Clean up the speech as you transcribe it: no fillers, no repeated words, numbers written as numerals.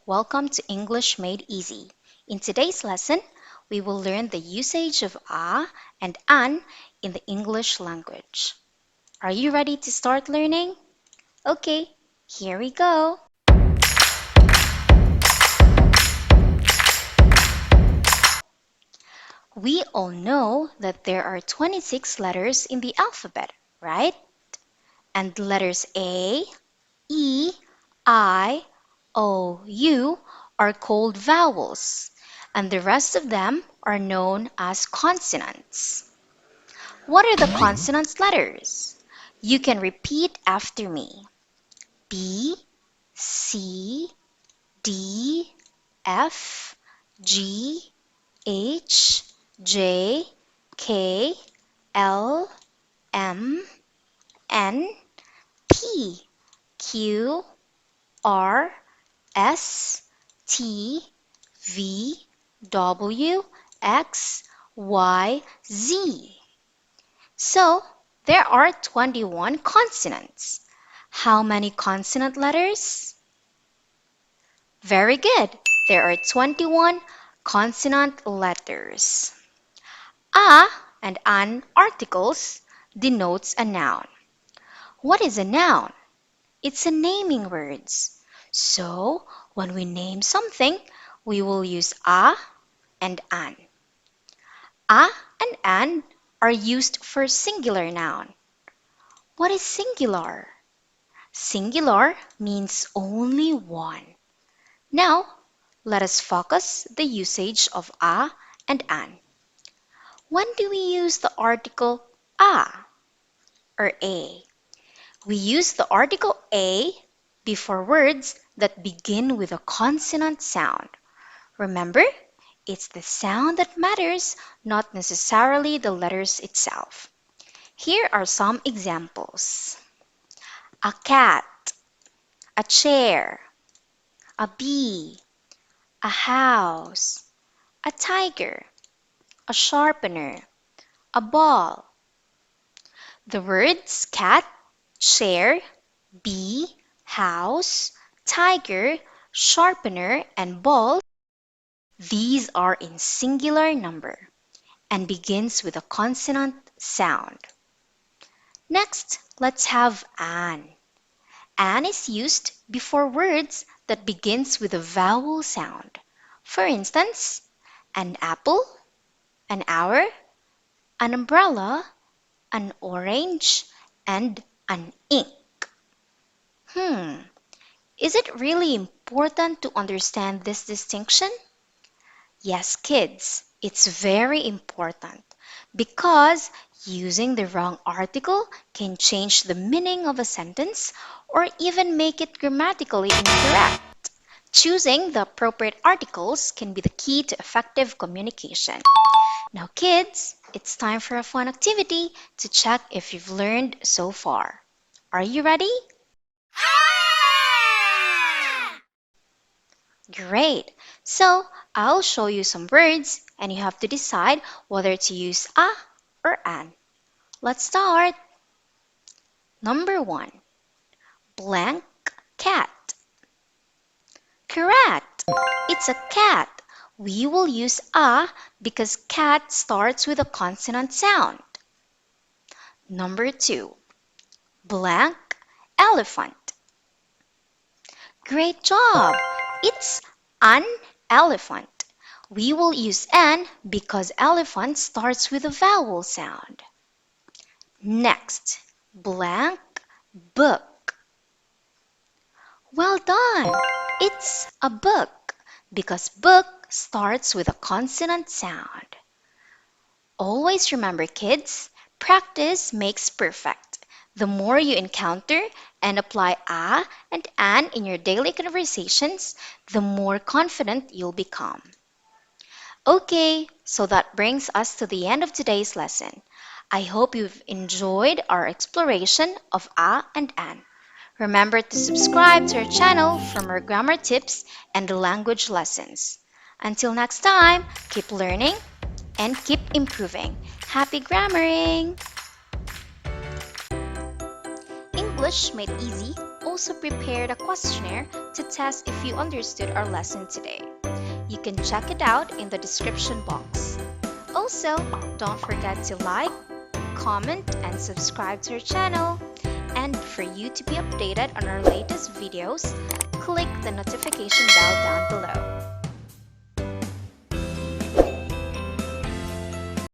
Welcome to English Made Easy. In today's lesson, we will learn the usage of and an in the English language. Are you ready to start learning? Okay, here we go. We all know that there are 26 letters in the alphabet, right? And the letters A, E, I, O, U are called vowels, and the rest of them are known as consonants. What are the consonants letters? You can repeat after me. B, C, D, F, G, H, J, K, L, M, N, P, Q, R, S, T, V, W, X, Y, Z. So, there are 21 consonants. How many consonant letters? Very good. There are 21 consonant letters. A and an articles denotes a noun. What is a noun? It's a naming words. So, when we name something, we will use a and an. A and an are used for singular noun. What is singular? Singular means only one. Now, let us focus the usage of a and an. When do we use the article a or a? We use the article a before words that begin with a consonant sound. Remember, it's the sound that matters, not necessarily the letters itself. Here are some examples. A cat, a chair, a bee, a house, a tiger, a sharpener, a ball. The words cat, chair, bee, house, tiger, sharpener, and ball, these are in singular number and begins with a consonant sound. Next, let's have an. An is used before words that begins with a vowel sound. For instance, an apple, an hour, an umbrella, an orange, and an ink. Is it really important to understand this distinction? Yes, kids, it's very important because using the wrong article can change the meaning of a sentence or even make it grammatically incorrect. Choosing the appropriate articles can be the key to effective communication. Now, kids, it's time for a fun activity to check if you've learned so far. Are you ready? Great! So, I'll show you some words and you have to decide whether to use a or an. Let's start. Number 1. Blank cat. Correct! It's a cat. We will use a because cat starts with a consonant sound. Number 2. Blank elephant. Great job! It's an elephant. We will use an because elephant starts with a vowel sound. Next, blank book. Well done! It's a book because book starts with a consonant sound. Always remember, kids, practice makes perfect. The more you encounter and apply a and an in your daily conversations, the more confident you'll become. Okay, so that brings us to the end of today's lesson. I hope you've enjoyed our exploration of a and an. Remember to subscribe to our channel for more grammar tips and language lessons. Until next time, keep learning and keep improving. Happy grammaring! English Made Easy also prepared a questionnaire to test if you understood our lesson today. You can check it out in the description box. Also, don't forget to like, comment, and subscribe to our channel. And for you to be updated on our latest videos, click the notification bell down below.